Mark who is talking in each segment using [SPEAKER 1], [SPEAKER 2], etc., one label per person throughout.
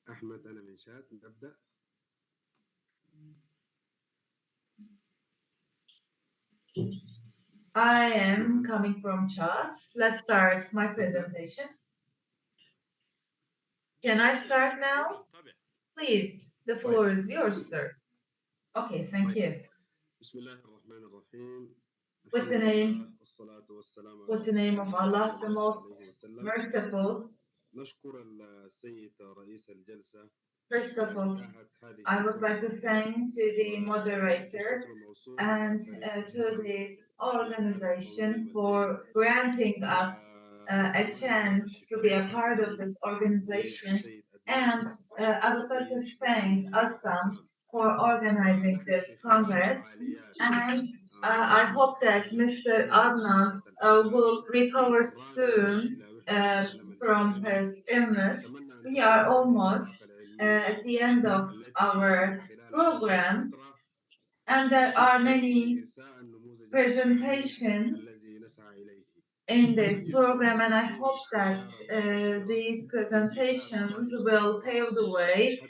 [SPEAKER 1] أحمد أنا من شات نبدأ.
[SPEAKER 2] I am coming from Chad. Let's start my presentation. Can I start now? Please, the floor is yours, sir. Okay, thank you.
[SPEAKER 1] بسم الله الرحمن الرحيم.
[SPEAKER 2] With the name, with the name of Allah, the most merciful.
[SPEAKER 1] نشكر السيد رئيس الجلسة.
[SPEAKER 2] First of all, I would like to thank to the moderator and to the organization for granting us a chance to be a part of this organization. And I would like to thank ASSAM for organizing this congress. And I hope that Mr. Adnan will recover soon from his illness. We are almost at the end of our program, and there are many presentations in this program, and I hope that these presentations will pave the way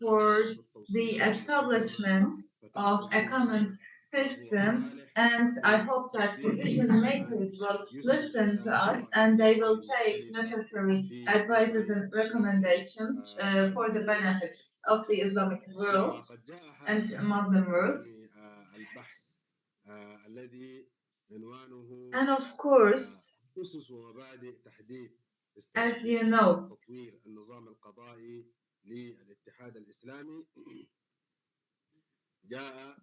[SPEAKER 2] for the establishment of a common system, and I hope that decision makers will listen to us and they will take necessary advices and recommendations for the benefit of the Islamic world and Muslim world. And of course, as you know,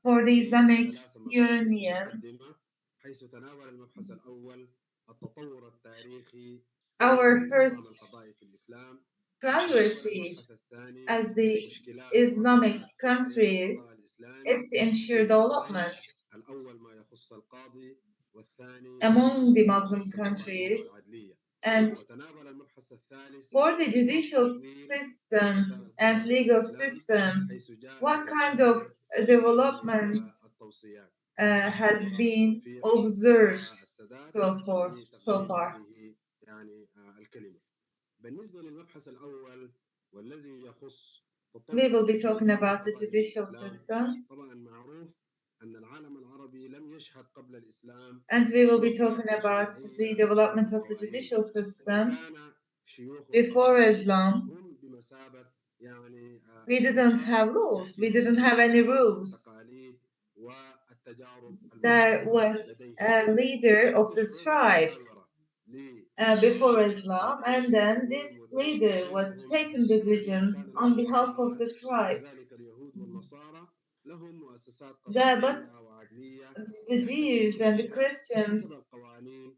[SPEAKER 2] for the Islamic Union, our first priority as the Islamic countries is to ensure development among the Muslim countries, and for the judicial system and legal system, what kind of development has been observed so far? We will be talking about the judicial system, and we will be talking about the development of the judicial system before Islam. We didn't have laws, we didn't have any rules. There was a leader of the tribe before Islam, and then this leader was taking decisions on behalf of the tribe. But the Jews and the Christians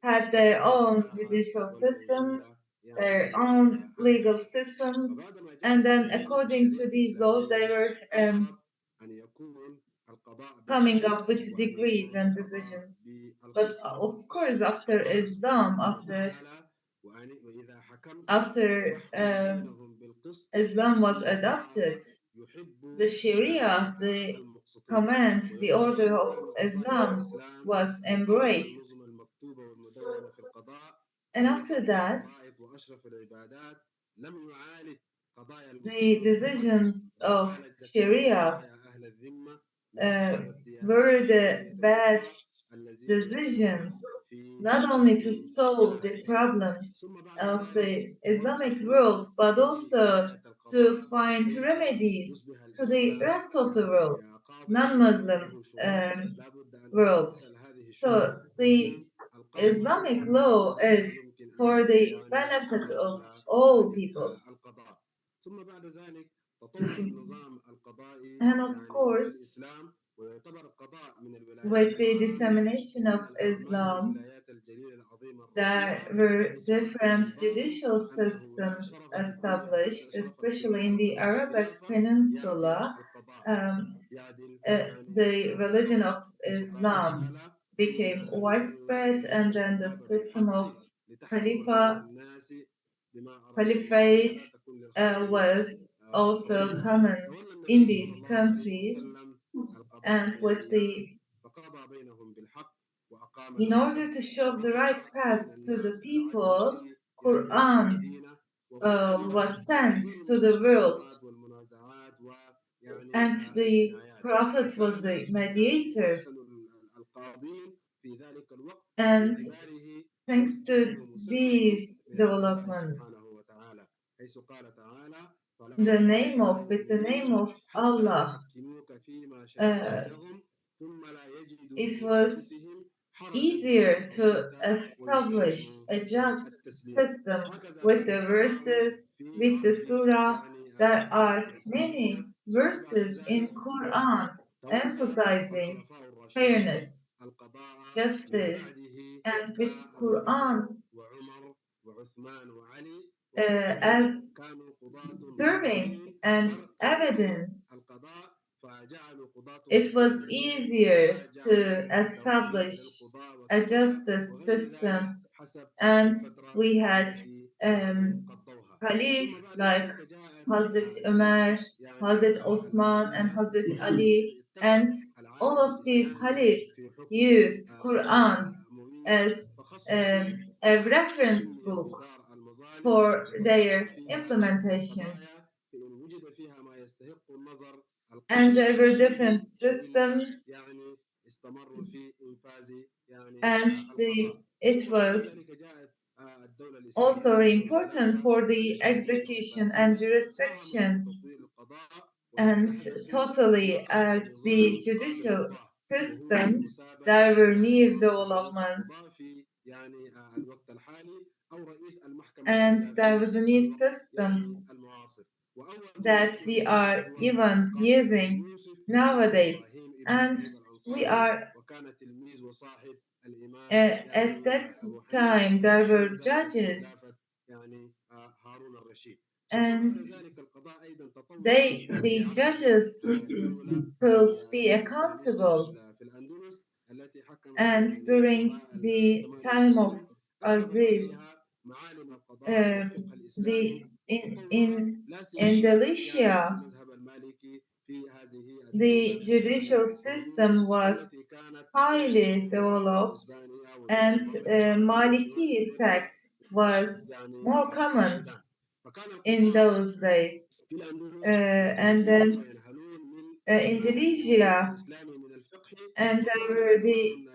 [SPEAKER 2] had their own judicial system, their own legal systems, and then according to these laws, they were coming up with decrees and decisions. But of course, after Islam, after Islam was adopted, the Sharia, the command, the order of Islam was embraced. And after that, the decisions of Sharia were the best decisions, not only to solve the problems of the Islamic world, but also to find remedies to the rest of the world, non-Muslim world. So the Islamic law is for the benefit of all people. And of course, with the dissemination of Islam, there were different judicial systems established, especially in the Arabic Peninsula. The religion of Islam became widespread, and then the system of caliphate was also common in these countries, and in order to show the right path to the people, Quran was sent to the world, and the Prophet was the mediator. And thanks to these developments, with the name of Allah, it was easier to establish a just system with the verses, with the surah. There are many verses in Quran emphasizing fairness, justice, and with Quran as serving an evidence. It was easier to establish a justice system, and we had caliphs like Hazrat Umar, Hazrat Osman, and Hazrat Ali, and all of these caliphs used Quran as a reference book for their implementation. And there were different systems, and it was also important for the execution and jurisdiction. And totally, as the judicial system, there were new developments, and there was a new system that we are even using nowadays. And we are at that time there were judges, and the judges could be accountable. And during the time of Aziz, in Indonesia, the judicial system was highly developed, and Maliki sect was more common in those days. And then Indonesia, and there were the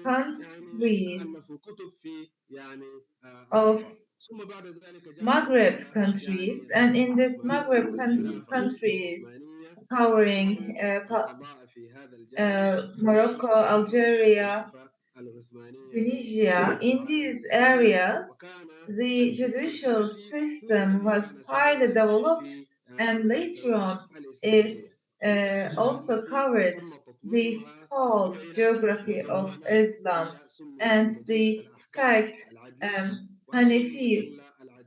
[SPEAKER 2] countries of Maghreb countries, and in this Maghreb countries covering Morocco, Algeria, Tunisia, in these areas, the judicial system was highly developed, and later on it also covered the whole geography of Islam, and the sect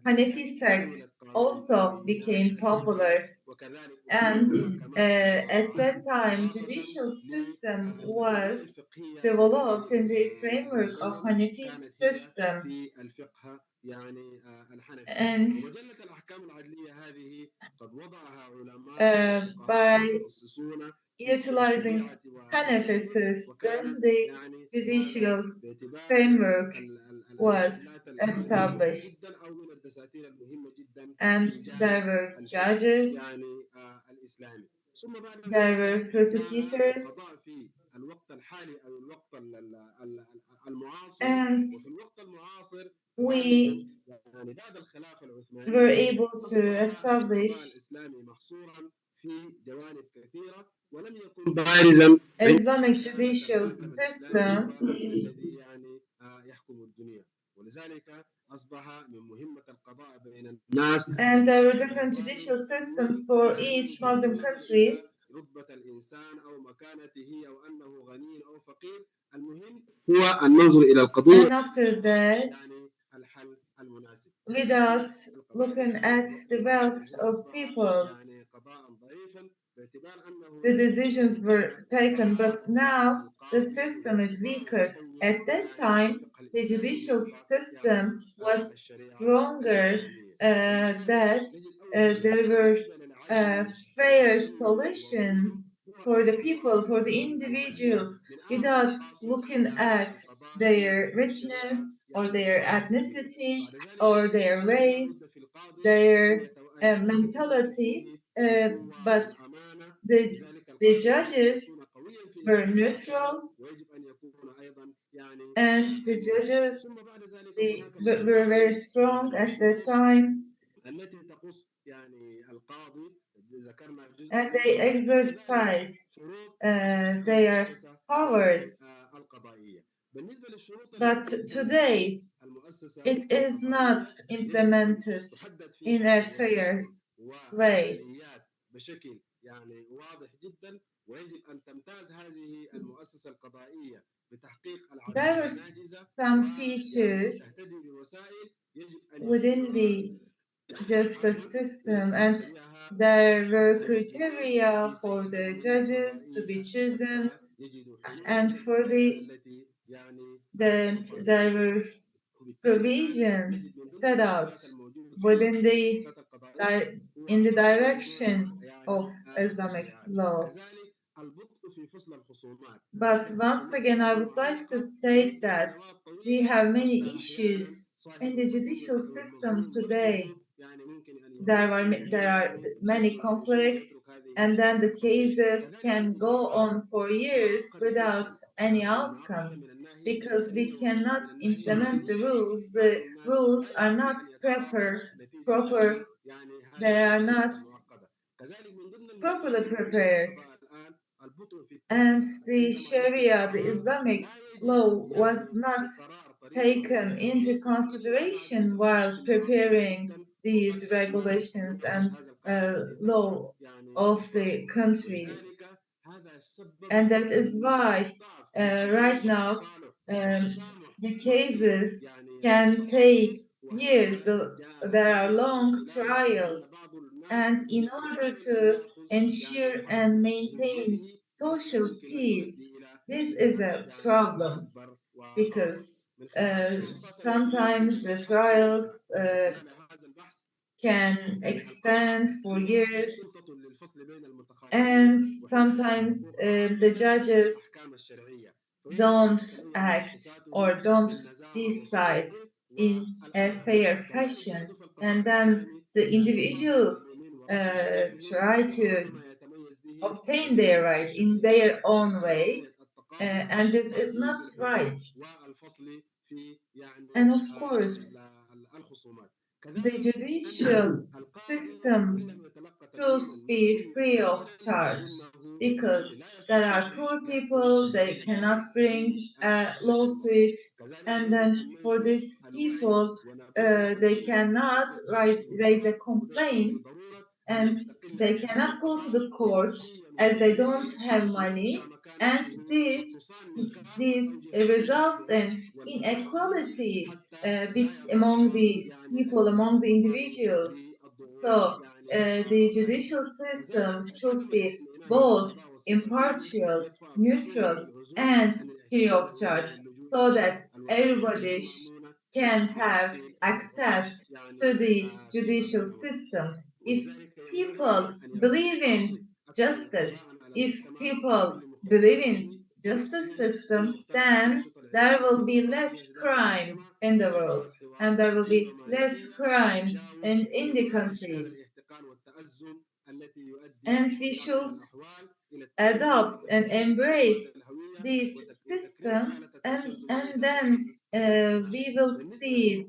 [SPEAKER 2] Hanafi sect also became popular. And at that time, judicial system was developed in the framework of Hanafi system, and by utilizing Hanafi system, the judicial framework was established, and there were judges, there were prosecutors, and we were able to establish Islamic judicial system. And there were different judicial systems for each Muslim countries. And after that, without looking at the wealth of people, the decisions were taken. But now the system is weaker. At that time, the judicial system was stronger, that there were fair solutions for the people, for the individuals, without looking at their richness or their ethnicity or their race. their mentality, but the judges were neutral, and the judges were very strong at that time, and they exercised their powers. But today, it is not implemented in a fair way. There were some features within the justice system, and there were criteria for the judges to be chosen, and for there were provisions set out within in the direction of Islamic law. But once again, I would like to state that we have many issues in the judicial system today. There are many conflicts, and then the cases can go on for years without any outcome because we cannot implement the rules. The rules are not proper. They are not properly prepared. And the Sharia, the Islamic law, was not taken into consideration while preparing these regulations and law of the countries. And that is why right now the cases can take years. There are long trials, and in order to ensure and maintain social peace, this is a problem because sometimes the trials can expand for years, and sometimes the judges don't act or don't decide in a fair fashion, and then the individuals try to obtain their right in their own way, and this is not right. And of course, the judicial system should be free of charge because there are poor people, they cannot bring a lawsuit, and then for these people, they cannot raise a complaint, and they cannot go to the court as they don't have money, and this results in inequality among the people, among the individuals. So the judicial system should be both impartial, neutral, and free of charge, so that everybody can have access to the judicial system. If people believe in justice, if people believe in justice system, then there will be less crime in the world, and there will be less crime in the countries. And we should adopt and embrace this system, and then we will see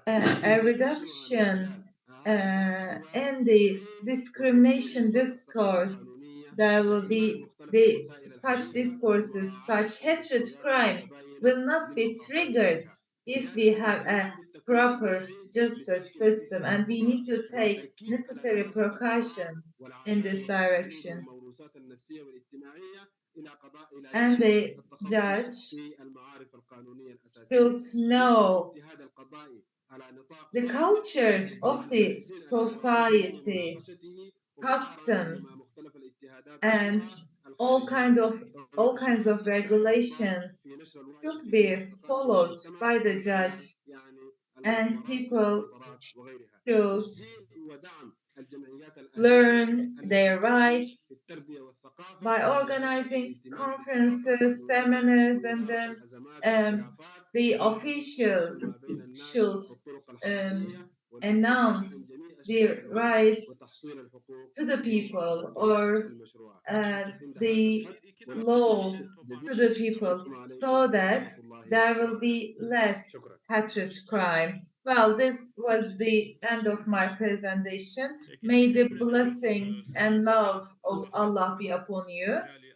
[SPEAKER 2] a reduction in the discrimination discourse. There will be such discourses, such hatred crime will not be triggered if we have a proper justice system, and we need to take necessary precautions in this direction. And the judge should know the culture of the society, customs, and all kinds of regulations should be followed by the judge, and people should learn their rights by organizing conferences, seminars, and then the officials should announce their rights to the people or the law to the people so that there will be less hatred crime. Well, this was the end of my presentation. May the blessings and love of Allah be upon you.